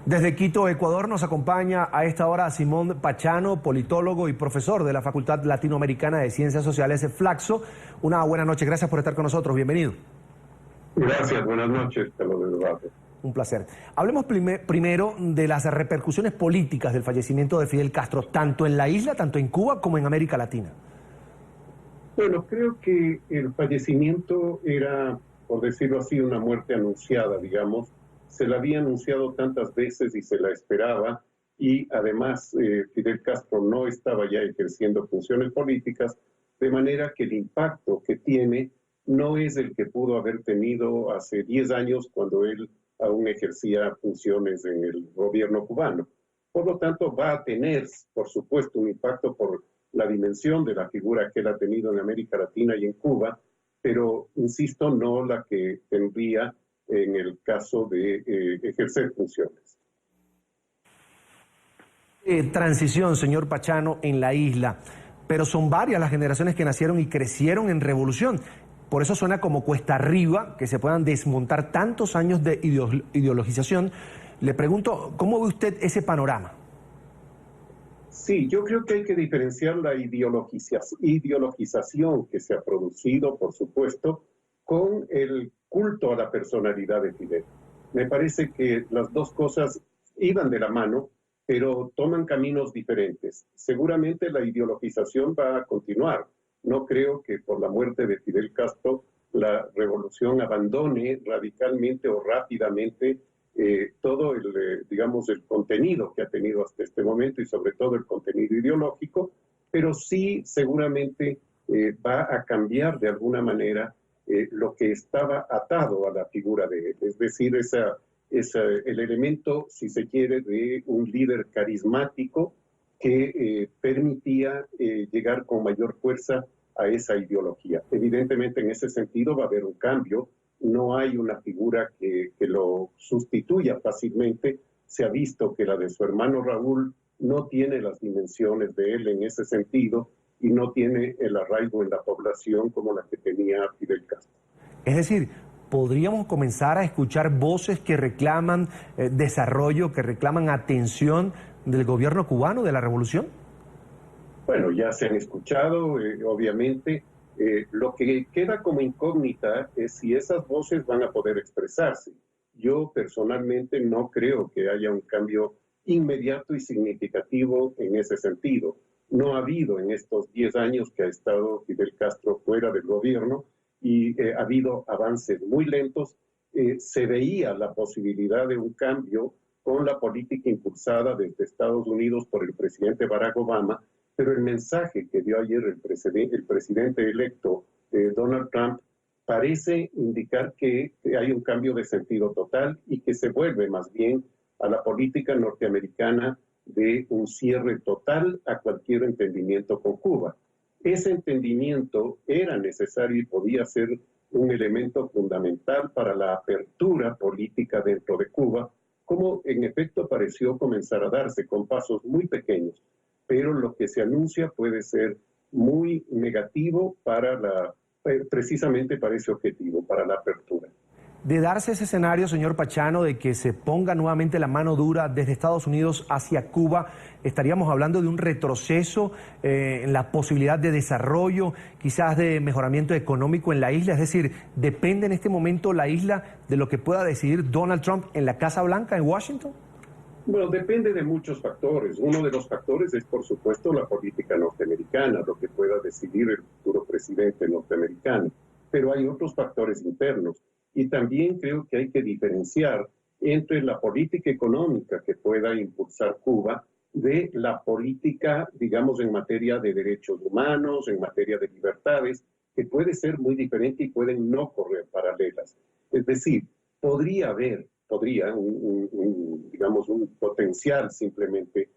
Desde Quito, Ecuador, nos acompaña a esta hora Simón Pachano, politólogo y profesor de la Facultad Latinoamericana de Ciencias Sociales, Flaxo. Una buena noche, gracias por estar con nosotros, bienvenido. Gracias, buenas noches, Carlos Eduardo. Un placer. Hablemos primero de las repercusiones políticas del fallecimiento de Fidel Castro, tanto en la isla, tanto en Cuba como en América Latina. Bueno, creo que el fallecimiento era, por decirlo así, una muerte anunciada, digamos. Se la había anunciado tantas veces y se la esperaba, y además Fidel Castro no estaba ya ejerciendo funciones políticas, de manera que el impacto que tiene no es el que pudo haber tenido hace 10 años cuando él aún ejercía funciones en el gobierno cubano. Por lo tanto, va a tener, por supuesto, un impacto por la dimensión de la figura que él ha tenido en América Latina y en Cuba, pero, insisto, no la que tendría en el caso de ejercer funciones. Transición, señor Pachano, en la isla, pero son varias las generaciones que nacieron y crecieron en revolución. Por eso suena como cuesta arriba que se puedan desmontar tantos años de ideologización. Le pregunto, ¿cómo ve usted ese panorama? Sí, yo creo que hay que diferenciar la ideologización que se ha producido, por supuesto, con el culto a la personalidad de Fidel. Me parece que las dos cosas iban de la mano, pero toman caminos diferentes. Seguramente la ideologización va a continuar. No creo que por la muerte de Fidel Castro la revolución abandone radicalmente o rápidamente todo digamos, el contenido que ha tenido hasta este momento y sobre todo el contenido ideológico, pero sí seguramente va a cambiar de alguna manera lo que estaba atado a la figura de él, es decir, el elemento, si se quiere, de un líder carismático que permitía llegar con mayor fuerza a esa ideología. Evidentemente, en ese sentido va a haber un cambio. No hay una figura que lo sustituya fácilmente. Se ha visto que la de su hermano Raúl no tiene las dimensiones de él en ese sentido y no tiene el arraigo en la población como la que tenía Fidel Castro. Es decir, ¿podríamos comenzar a escuchar voces que reclaman desarrollo, que reclaman atención del gobierno cubano, de la revolución? Bueno, ya se han escuchado, obviamente. Lo que queda como incógnita es si esas voces van a poder expresarse. Yo personalmente no creo que haya un cambio inmediato y significativo en ese sentido. No ha habido en estos 10 años que ha estado Fidel Castro fuera del gobierno y ha habido avances muy lentos. Se veía la posibilidad de un cambio con la política impulsada desde Estados Unidos por el presidente Barack Obama, pero el mensaje que dio ayer el presidente electo Donald Trump parece indicar que hay un cambio de sentido total y que se vuelve más bien a la política norteamericana de un cierre total a cualquier entendimiento con Cuba. Ese entendimiento era necesario y podía ser un elemento fundamental para la apertura política dentro de Cuba, como en efecto pareció comenzar a darse con pasos muy pequeños. Pero lo que se anuncia puede ser muy negativo precisamente para ese objetivo, para la apertura. De darse ese escenario, señor Pachano, de que se ponga nuevamente la mano dura desde Estados Unidos hacia Cuba, estaríamos hablando de un retroceso en la posibilidad de desarrollo, quizás de mejoramiento económico en la isla. Es decir, ¿depende en este momento la isla de lo que pueda decidir Donald Trump en la Casa Blanca, en Washington? Bueno, depende de muchos factores. Uno de los factores es, por supuesto, la política norteamericana, lo que pueda decidir el futuro presidente norteamericano. Pero hay otros factores internos. Y también creo que hay que diferenciar entre la política económica que pueda impulsar Cuba de la política, digamos, en materia de derechos humanos, en materia de libertades, que puede ser muy diferente y pueden no correr paralelas. Es decir, podría haber digamos, un potencial simplemente,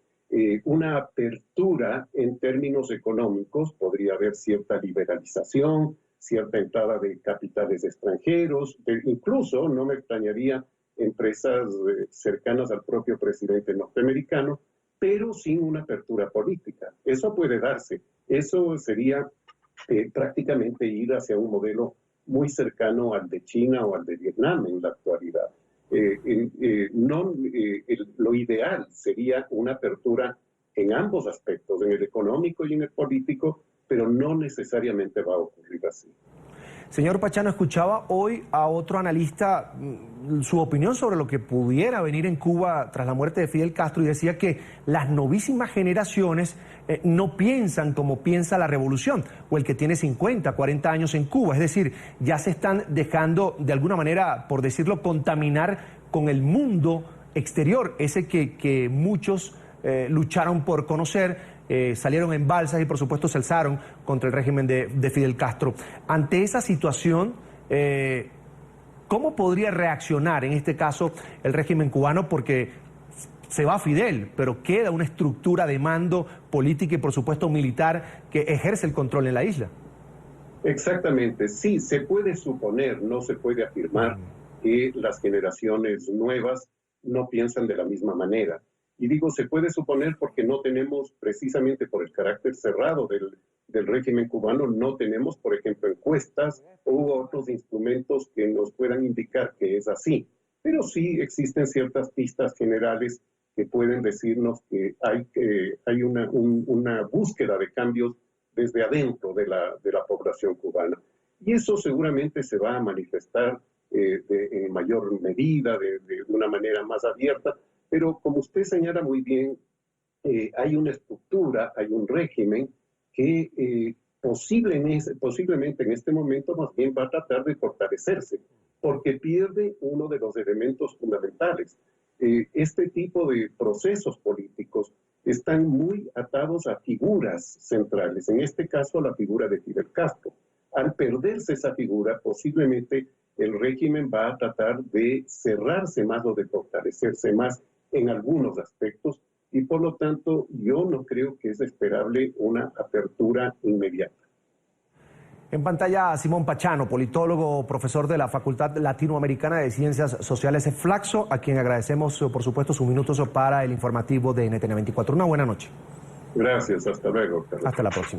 una apertura en términos económicos, podría haber cierta liberalización, cierta entrada de capitales extranjeros, incluso no me extrañaría empresas cercanas al propio presidente norteamericano, pero sin una apertura política. Eso puede darse. Eso sería prácticamente ir hacia un modelo muy cercano al de China o al de Vietnam en la actualidad. Lo ideal sería una apertura en ambos aspectos, en el económico y en el político, pero no necesariamente va a ocurrir así. Señor Pachano, escuchaba hoy a otro analista su opinión sobre lo que pudiera venir en Cuba tras la muerte de Fidel Castro y decía que las novísimas generaciones no piensan como piensa la revolución o el que tiene 50, 40 años en Cuba. Es decir, ya se están dejando de alguna manera, por decirlo, contaminar con el mundo exterior, ese que muchos lucharon por conocer. Salieron en balsas y por supuesto se alzaron contra el régimen de Fidel Castro. Ante esa situación, ¿cómo podría reaccionar en este caso el régimen cubano? Porque se va Fidel, pero queda una estructura de mando política y por supuesto militar que ejerce el control en la isla. Exactamente, sí, se puede suponer, no se puede afirmar que las generaciones nuevas no piensan de la misma manera. Y digo, se puede suponer porque no tenemos, precisamente por el carácter cerrado del régimen cubano, no tenemos, por ejemplo, encuestas u otros instrumentos que nos puedan indicar que es así. Pero sí existen ciertas pistas generales que pueden decirnos que hay una búsqueda de cambios desde adentro de la población cubana. Y eso seguramente se va a manifestar en mayor medida, de una manera más abierta. Pero como usted señala muy bien, hay una estructura, hay un régimen que posiblemente en este momento más bien va a tratar de fortalecerse, porque pierde uno de los elementos fundamentales. Este tipo de procesos políticos están muy atados a figuras centrales, en este caso la figura de Fidel Castro. Al perderse esa figura, posiblemente el régimen va a tratar de cerrarse más o de fortalecerse más en algunos aspectos, y por lo tanto yo no creo que es esperable una apertura inmediata. En pantalla, Simón Pachano, politólogo, profesor de la Facultad Latinoamericana de Ciencias Sociales Flaxo, a quien agradecemos, por supuesto, sus minutos para el informativo de NTN 24. Una buena noche. Gracias, hasta luego. Hasta la próxima.